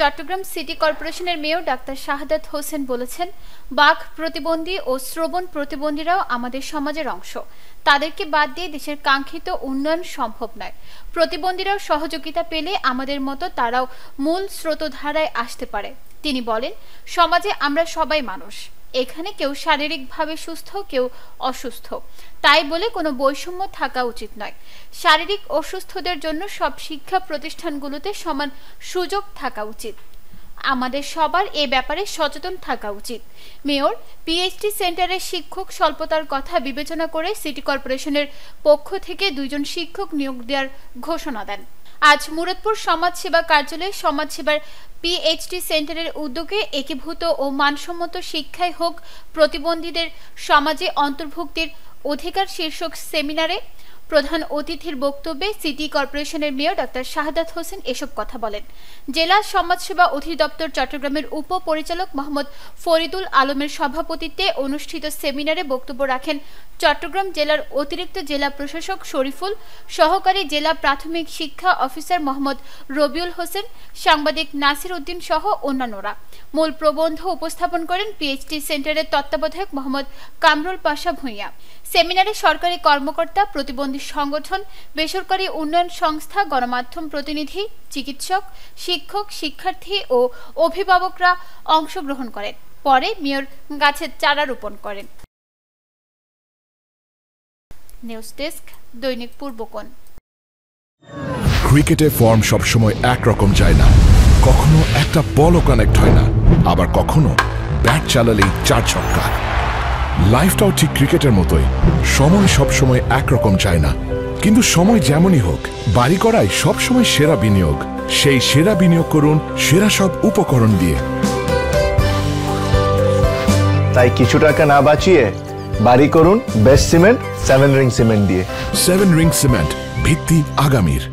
Chittagong city কর্পোরেশনের mayor doctor Shahadat Hossain বলেছেন, বাক প্রতিবন্ধী ও শ্রবণ প্রতিবন্ধীরাও আমাদের সমাজের অংশ। তাদেরকে বাদ দিয়ে দেশের কাঙ্ক্ষিত উন্নয়ন সম্ভব নয়। প্রতিবন্ধীরাও সহযোগিতা পেলে আমাদের মতো তারাও মূল স্রোতধারায় আসতে পারে। তিনি বলেন, সমাজে আমরা সবাই মানুষ। এখানে কেউ শারীরিকভাবে সুস্থ, কেউ অসুস্থ। তাই বলে কোনো বৈষম্য থাকা উচিত নয়। শারীরিক অসুস্থদের জন্য সব শিক্ষা প্রতিষ্ঠানগুলোতে সমান সুযোগ থাকা উচিত। আমাদের সবার এ ব্যাপারে সচেতন থাকা উচিত। মেয়র পিএইচডি সেন্টারের শিক্ষক স্বল্পতার কথা বিবেচনা করে সিটি কর্পোরেশনের পক্ষ থেকে 2 জন শিক্ষক নিয়োগ দেওয়ার ঘোষণা দেন। আজ মুরাদপুর সমাজসেবা কার্যালয়ে সমাজসেবার পিএইচডি সেন্টারের উদ্যোগে একীভূত ও মানসম্মত শিক্ষায় হোক প্রতিবন্ধীদের সমাজে অন্তর্ভুক্তির অধিকার শীর্ষক সেমিনারে প্রধান অতিথির বক্তব্যে সিটি কর্পোরেশনের মেয়র ডাক্তার শাহাদাত হোসেন এসব কথা বলেন। জেলা সমাজসেবা অধিদপ্তর চট্টগ্রামের উপপরিচালক মোহাম্মদ ফরিদুল আলমের সভাপতিত্বে অনুষ্ঠিত সেমিনারে বক্তব্য রাখেন চট্টগ্রাম জেলার অতিরিক্ত জেলা প্রশাসক শরীফুল, সহকারী জেলা প্রাথমিক শিক্ষা অফিসার মোহাম্মদ রবিউল হোসেন, সাংবাদিক নাসির উদ্দিন সহ অন্যান্যরা। মূল প্রবন্ধ উপস্থাপন করেন পিএইচডি সেন্টারের তত্ত্বাবধায়ক মোহাম্মদ কামরুল পাশা ভূঁইয়া। সেমিনারে সরকারি কর্মকর্তা, প্রতিবন্ধী সংগঠন, বেসরকারি উন্নয়ন সংস্থা, গণমাধ্যম প্রতিনিধি, চিকিৎসক, শিক্ষক, শিক্ষার্থী ও অভিভাবকরা অংশগ্রহণ করেন। পরে মেয়র গাছের চারা রোপণ করেন। নিউজ ডেস্ক, দৈনিক পূর্বকোণ। ক্রিকেটে ফর্ম সবসময় একরকম যায় না। কখনো একটা বলও কানেক্ট হয় না, আবার কখনো ব্যাট চালালেই 4 ছক্কা। লাইফটাও ঠিক ক্রিকেটের মতোই, সময় সবসময় একরকম যায় না। কিন্তু সময় যেমনই হোক, বাড়ি করাই সবসময় সেরা বিনিয়োগ। সেই সেরা বিনিয়োগ করুন সেরা সব উপকরণ দিয়ে। তাই কিছু টাকা না বাঁচিয়ে বাড়ি করুন বেস্ট সিমেন্ট 7 রিং সিমেন্ট দিয়ে। 7 রিং সিমেন্ট, ভিত্তি আগামীর।